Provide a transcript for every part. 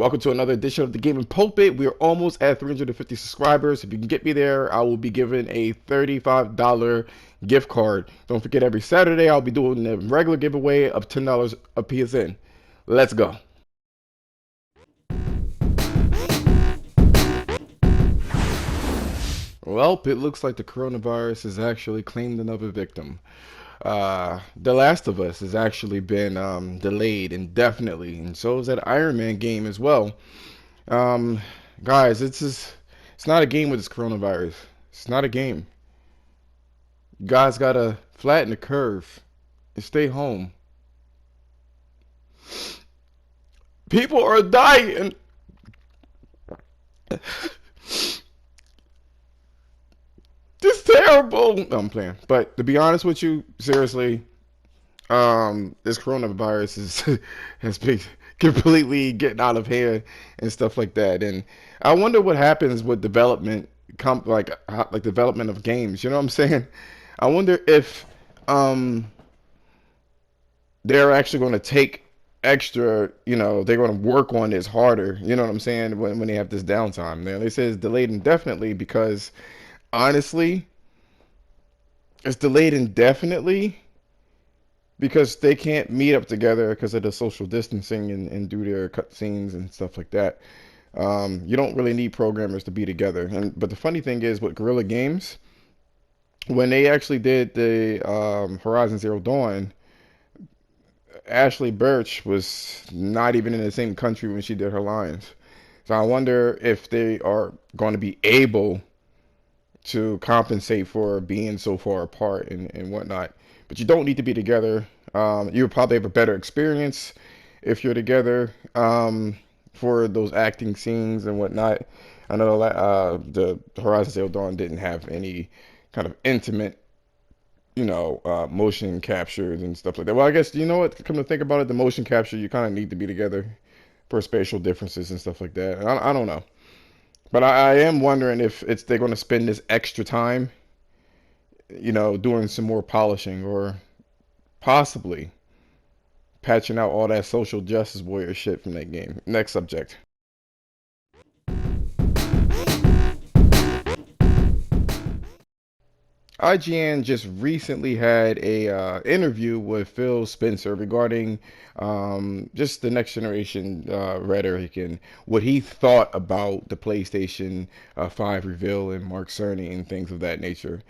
Welcome to another edition of the Gaming Pulpit. We are almost at 350 subscribers. If you can get me there, I will be giving a $35 gift card. Don't forget, every Saturday I'll be doing a regular giveaway of $10 a PSN. Let's go. Well, it looks like the coronavirus has actually claimed another victim. The Last of Us has actually been delayed indefinitely, and so is that Iron Man game as well. Um, Guys, it's not a game with this coronavirus. It's not a game. You guys gotta flatten the curve and stay home. People are dying. It's terrible. No, I'm playing, but to be honest with you, seriously, this coronavirus is has been completely getting out of hand and stuff like that. And I wonder what happens with development, like development of games. You know what I'm saying? I wonder if um they're actually going to take extra. They're going to work on this harder. You know what I'm saying? When they have this downtime, they say it's delayed indefinitely because honestly, it's delayed indefinitely because they can't meet up together because of the social distancing and do their cutscenes and stuff like that. You don't really need programmers to be together. But the funny thing is, with Guerrilla Games, when they actually did the Horizon Zero Dawn, Ashley Birch was not even in the same country when she did her lines. So I wonder if they are going to be able to compensate for being so far apart and whatnot. But you don't need to be together. You'll probably have a better experience if you're together for those acting scenes and whatnot. I know the Horizon Zero Dawn didn't have any kind of intimate, motion captures and stuff like that. Well, I guess, you know what? Come to think about it, the motion capture, you kind of need to be together for spatial differences and stuff like that. I don't know. But I am wondering if they're going to spend this extra time, doing some more polishing or possibly patching out all that social justice warrior shit from that game. Next subject. IGN just recently had a interview with Phil Spencer regarding just the next generation rhetoric and what he thought about the PlayStation 5 reveal and Mark Cerny and things of that nature.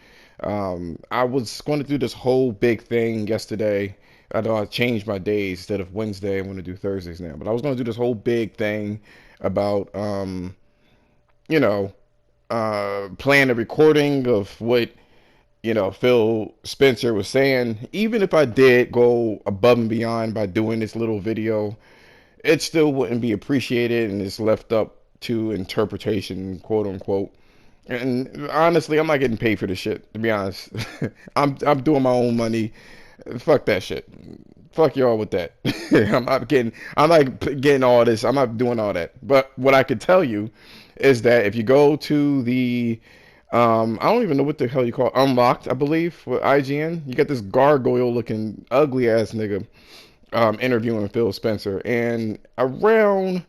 I was going to do this whole big thing yesterday. I know I changed my days. Instead of Wednesday, I'm going to do Thursdays now. But I was going to do this whole big thing about, you know, playing a recording of what Phil Spencer was saying. Even if I did go above and beyond by doing this little video, it still wouldn't be appreciated and it's left up to interpretation, quote unquote. And honestly, I'm not getting paid for this shit, to be honest. I'm doing my own money. Fuck that shit. Fuck y'all with that. I'm not getting all this. I'm not doing all that. But what I could tell you is that if you go to the I don't even know what the hell you call it, Unlocked, I believe, with IGN. You got this gargoyle looking ugly ass nigga interviewing Phil Spencer, and around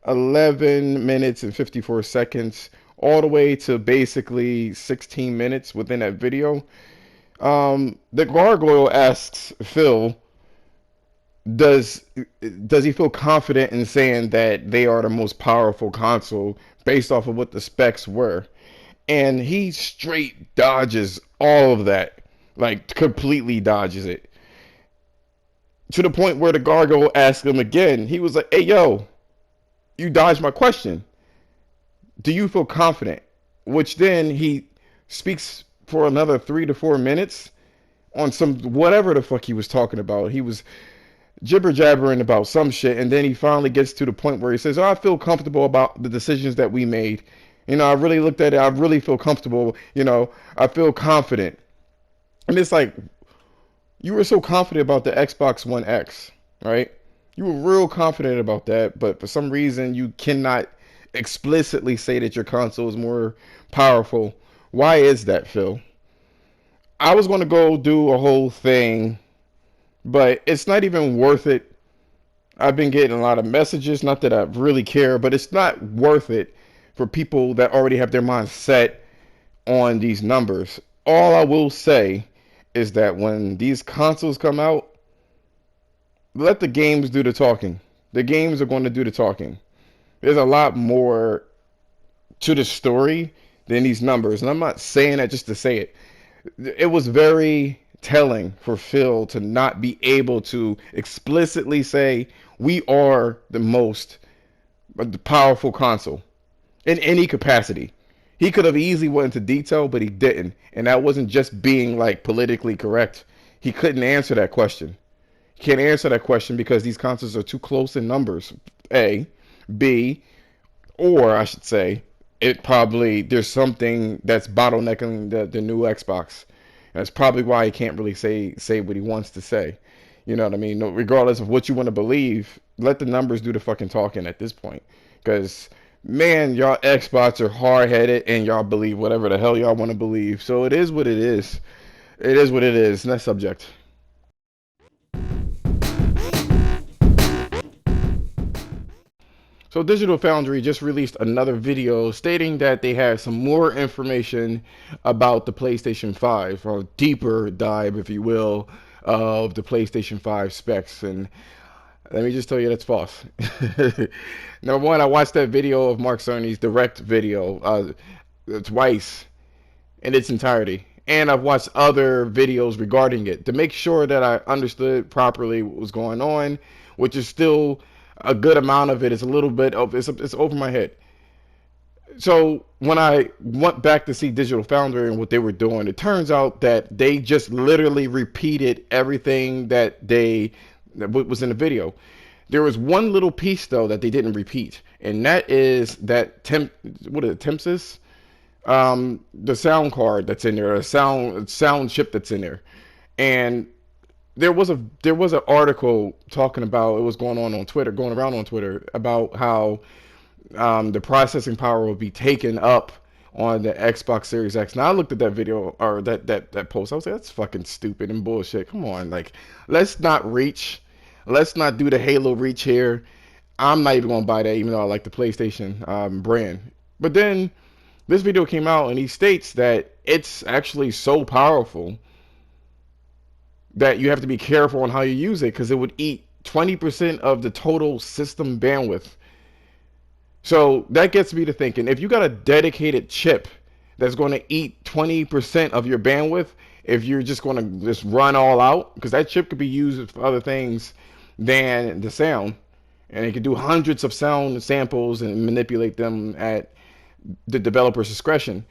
11 minutes and 54 seconds, all the way to basically 16 minutes within that video, the gargoyle asks Phil, does does he feel confident in saying that they are the most powerful console based off of what the specs were? And he straight dodges all of that, like completely dodges it, to the point where the gargoyle asked him again. He was like, "Hey, yo, you dodged my question. Do you feel confident?" Which then he speaks for another 3 to 4 minutes on some whatever the fuck he was talking about. He was jibber jabbering about some shit, and then he finally gets to the point where he says, "Oh, I feel comfortable about the decisions that we made. I really looked at it. I really feel comfortable. I feel confident." And it's like, you were so confident about the Xbox One X, right? You were real confident about that, but for some reason you cannot explicitly say that your console is more powerful. Why is that, Phil? I was going to go do a whole thing, but it's not even worth it I've been getting a lot of messages, not that I really care, but it's not worth it for people that already have their mind set on these numbers. All I will say is that when these consoles come out, let the games do the talking. The games are going to do the talking. There's a lot more to the story than these numbers. And I'm not saying that just to say it. It was very telling for Phil to not be able to explicitly say we are the most powerful console in any capacity. He could have easily went into detail, but he didn't. And that wasn't just being like politically correct. He couldn't answer that question. He can't answer that question because these consoles are too close in numbers. A. B. Or I should say, it probably there's something that's bottlenecking the new Xbox. And that's probably why he can't really say what he wants to say. You know what I mean? No, regardless of what you want to believe, let the numbers do the fucking talking at this point. Because man, y'all Xbox are hard headed and y'all believe whatever the hell y'all want to believe. So it is what it is. It is what it is. Next subject. So Digital Foundry just released another video stating that they have some more information about the PlayStation 5, or a deeper dive, if you will, of the PlayStation 5 specs. And let me just tell you that's false. Number one, I watched that video of Mark Cerny's direct video twice in its entirety. And I've watched other videos regarding it to make sure that I understood properly what was going on, which is still a good amount of it is a little bit of it's over my head. So when I went back to see Digital Foundry and what they were doing, it turns out that they just literally repeated everything that was in the video. There was one little piece though that they didn't repeat, and that is that what is it, Tempsys? The sound card that's in there, a sound chip that's in there, and there was an article talking about it was going around on Twitter about how the processing power will be taken up on the Xbox Series X. Now I looked at that video or that post. I was like, that's fucking stupid and bullshit. Come on, like let's not reach, let's not do the Halo reach here. I'm not even gonna buy that, even though I like the PlayStation brand. But then this video came out and he states that it's actually so powerful that you have to be careful on how you use it because it would eat 20% of the total system bandwidth. So that gets me to thinking, if you got a dedicated chip that's going to eat 20% of your bandwidth, if you're just going to just run all out, because that chip could be used for other things than the sound, and it can do hundreds of sound samples and manipulate them at the developer's discretion.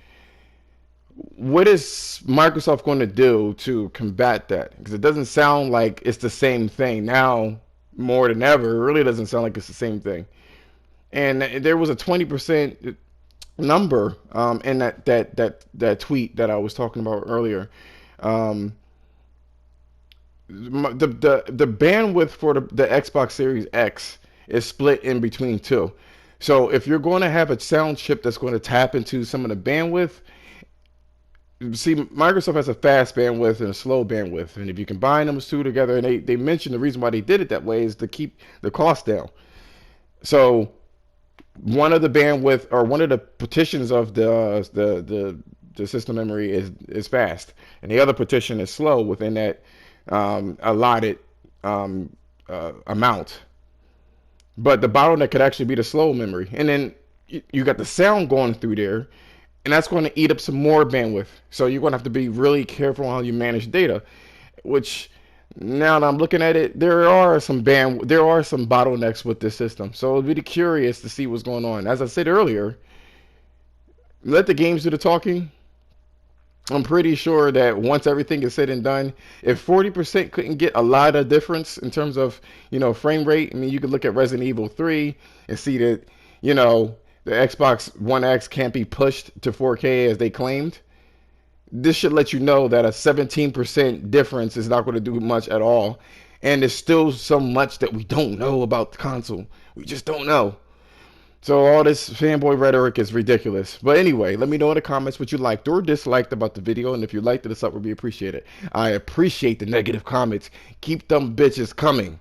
What is Microsoft going to do to combat that? Because it doesn't sound like it's the same thing now more than ever. It really doesn't sound like it's the same thing. And there was a 20% number in that tweet that I was talking about earlier. Um, the bandwidth for the Xbox Series X is split in between two. So if you're going to have a sound chip that's going to tap into some of the bandwidth, see, Microsoft has a fast bandwidth and a slow bandwidth, and if you combine those two together, and they mentioned the reason why they did it that way is to keep the cost down. So one of the bandwidth or one of the partitions of the system memory is fast, and the other partition is slow within that allotted amount. But the bottleneck could actually be the slow memory, and then you got the sound going through there, and that's going to eat up some more bandwidth. So you're going to have to be really careful on how you manage data, which now that I'm looking at it, there are some bottlenecks with this system. So I'd be curious to see what's going on. As I said earlier, let the games do the talking. I'm pretty sure that once everything is said and done, if 40% couldn't get a lot of difference in terms of, frame rate, I mean, you could look at Resident Evil 3 and see that, the Xbox One X can't be pushed to 4K as they claimed. This should let you know that a 17% difference is not going to do much at all. And there's still so much that we don't know about the console. We just don't know. So all this fanboy rhetoric is ridiculous. But anyway, let me know in the comments what you liked or disliked about the video. And if you liked it, it's up, would be appreciated. I appreciate the negative comments. Keep them bitches coming.